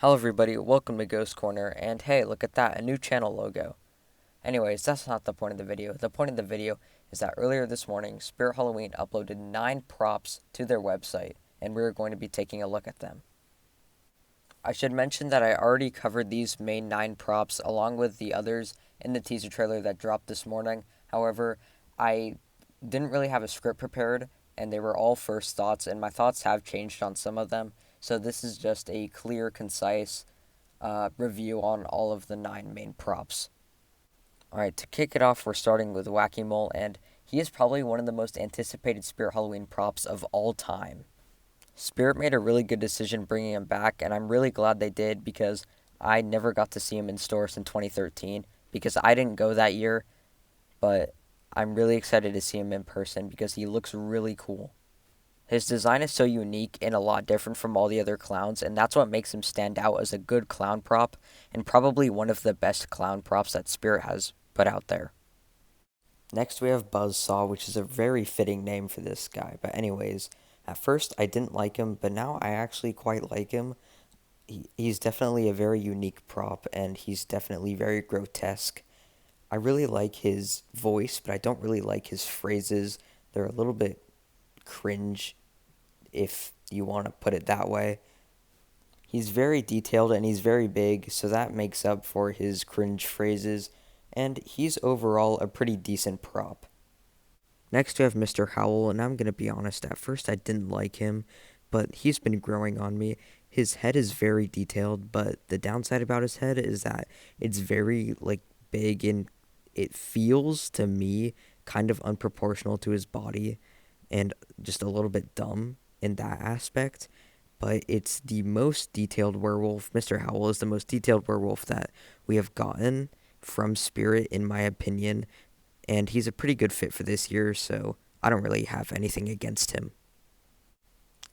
Hello everybody, welcome to Ghost Corner, and hey, look at that, a new channel logo. Anyways, that's not the point of the video. The point of the video is that earlier this morning, Spirit Halloween uploaded 9 props to their website, and we're going to be taking a look at them. I should mention that I already covered these main 9 props along with the others in the teaser trailer that dropped this morning. However, I didn't really have a script prepared, and they were all first thoughts, and my thoughts have changed on some of them. So this is just a clear, concise review on all of the 9 main props. Alright, to kick it off, we're starting with Wacky Mole, and he is probably one of the most anticipated Spirit Halloween props of all time. Spirit made a really good decision bringing him back, and I'm really glad they did because I never got to see him in stores in 2013 because I didn't go that year, but I'm really excited to see him in person because he looks really cool. His design is so unique and a lot different from all the other clowns, and that's what makes him stand out as a good clown prop and probably one of the best clown props that Spirit has put out there. Next we have Buzzsaw, which is a very fitting name for this guy, but anyways, at first I didn't like him, but now I actually quite like him. He's definitely a very unique prop, and he's definitely very grotesque. I really like his voice, but I don't really like his phrases. They're a little bit cringe, if you want to put it that way. He's very detailed and he's very big, so that makes up for his cringe phrases, and he's overall a pretty decent prop. Next we have Mr. Howell, and I'm going to be honest, at first I didn't like him, but he's been growing on me. His head is very detailed, but the downside about his head is that it's very, big, and it feels, to me, kind of unproportional to his body, and just a little bit dumb in that aspect. But it's the most detailed werewolf. Mr. Howell is the most detailed werewolf that we have gotten from Spirit, in my opinion, and he's a pretty good fit for this year, so I don't really have anything against him.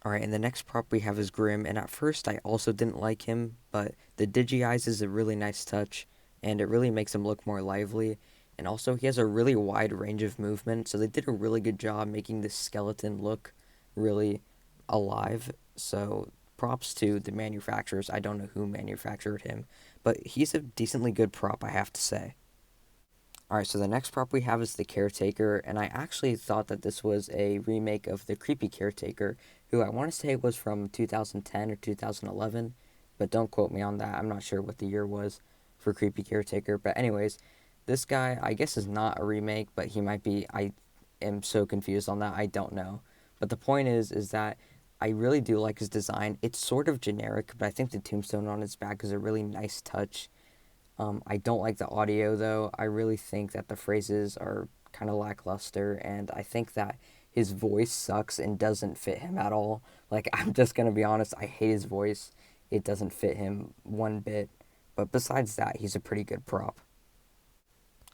Alright, and the next prop we have is Grim, and at first I also didn't like him, but the digi eyes is a really nice touch, and it really makes him look more lively, and also he has a really wide range of movement, so they did a really good job making this skeleton look really alive. So props to the manufacturers. I don't know who manufactured him, but he's a decently good prop, I have to say. Alright, so the next prop we have is the Caretaker, and I actually thought that this was a remake of the creepy Caretaker, who I want to say was from 2010 or 2011, but don't quote me on that. I'm not sure what the year was for creepy Caretaker, but anyways, this guy I guess is not a remake, but he might be. I am so confused on that. I don't know. But the point is that I really do like his design. It's sort of generic, but I think the tombstone on his back is a really nice touch. I don't like the audio, though. I really think that the phrases are kind of lackluster, and I think that his voice sucks and doesn't fit him at all. I'm just going to be honest, I hate his voice. It doesn't fit him one bit. But besides that, he's a pretty good prop.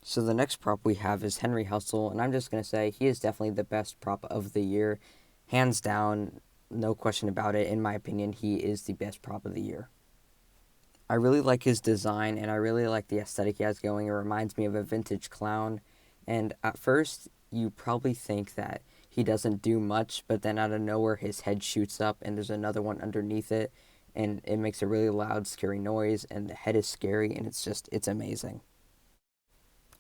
So the next prop we have is Henry Hustle, and I'm just going to say he is definitely the best prop of the year. Hands down, no question about it. In my opinion, he is the best prop of the year. I really like his design, and I really like the aesthetic he has going. It reminds me of a vintage clown, and at first, you probably think that he doesn't do much, but then out of nowhere, his head shoots up, and there's another one underneath it, and it makes a really loud, scary noise, and the head is scary, and it's amazing.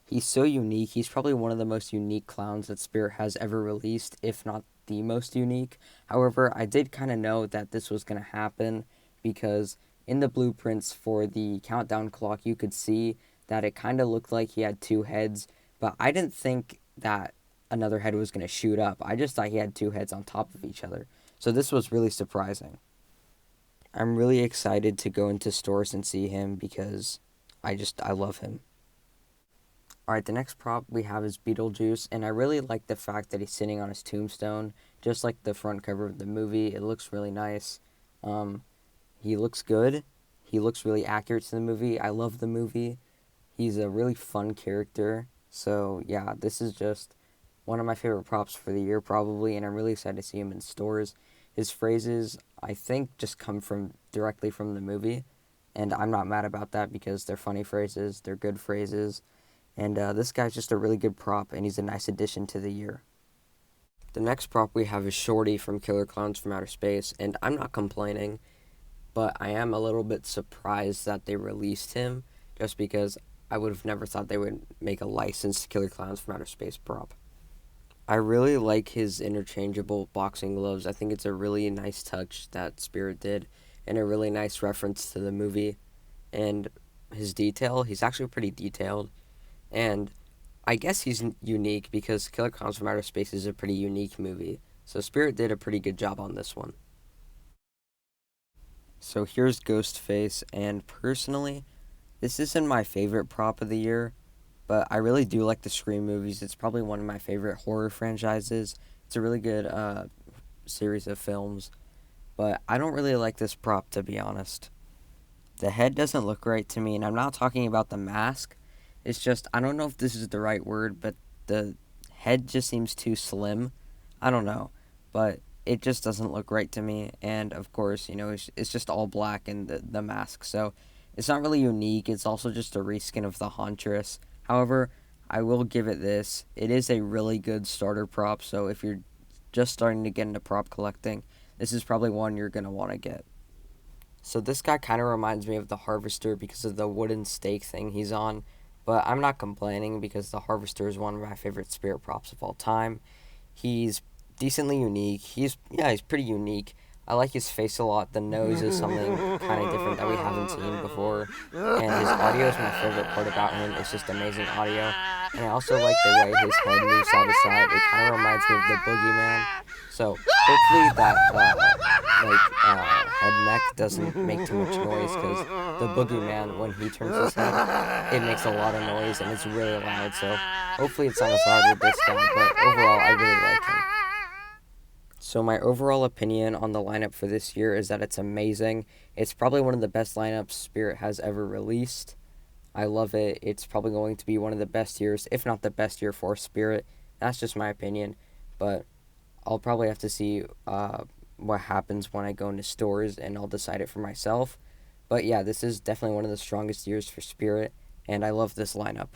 He's so unique. He's probably one of the most unique clowns that Spirit has ever released, if not the most unique. However, I did kind of know that this was going to happen because in the blueprints for the countdown clock, you could see that it kind of looked like he had 2 heads, but I didn't think that another head was going to shoot up. I just thought he had 2 heads on top of each other. So this was really surprising. I'm really excited to go into stores and see him because I love him. Alright, the next prop we have is Beetlejuice, and I really like the fact that he's sitting on his tombstone, just like the front cover of the movie. It looks really nice. He looks good. He looks really accurate to the movie. I love the movie. He's a really fun character. So, yeah, this is just one of my favorite props for the year, probably, and I'm really excited to see him in stores. His phrases, I think, just come directly from the movie, and I'm not mad about that because they're funny phrases, they're good phrases, and this guy's just a really good prop, and he's a nice addition to the year. The next prop we have is Shorty from Killer Clowns from Outer Space, and I'm not complaining, but I am a little bit surprised that they released him, just because I would have never thought they would make a licensed Killer Clowns from Outer Space prop. I really like his interchangeable boxing gloves. I think it's a really nice touch that Spirit did, and a really nice reference to the movie. And his detail, he's actually pretty detailed. And I guess he's unique because Killer Clowns from Outer Space is a pretty unique movie. So Spirit did a pretty good job on this one. So here's Ghostface, and personally, this isn't my favorite prop of the year, but I really do like the Scream movies. It's probably one of my favorite horror franchises. It's a really good series of films, but I don't really like this prop, to be honest. The head doesn't look right to me, and I'm not talking about the mask. It's just, I don't know if this is the right word, but the head just seems too slim. I don't know, but it just doesn't look right to me. And of course, it's just all black and the mask, so it's not really unique. It's also just a reskin of the Hauntress. However, I will give it this. It is a really good starter prop, so if you're just starting to get into prop collecting, this is probably one you're going to want to get. So this guy kind of reminds me of the Harvester because of the wooden stake thing he's on, but I'm not complaining because the Harvester is one of my favorite Spirit props of all time. He's decently unique. He's pretty unique. I like his face a lot. The nose is something kind of different that we haven't seen before. And his audio is my favorite part about him. It's just amazing audio. And I also like the way his head moves side to side. It kind of reminds me of the Boogeyman. So hopefully that head neck doesn't make too much noise, because the Boogeyman, when he turns his head, it makes a lot of noise and it's really loud. So hopefully it's not as loud with this guy, but overall I really like him. So my overall opinion on the lineup for this year is that it's amazing. It's probably one of the best lineups Spirit has ever released. I love it. It's probably going to be one of the best years, if not the best year for Spirit. That's just my opinion, but I'll probably have to see what happens when I go into stores, and I'll decide it for myself. But yeah, this is definitely one of the strongest years for Spirit, and I love this lineup.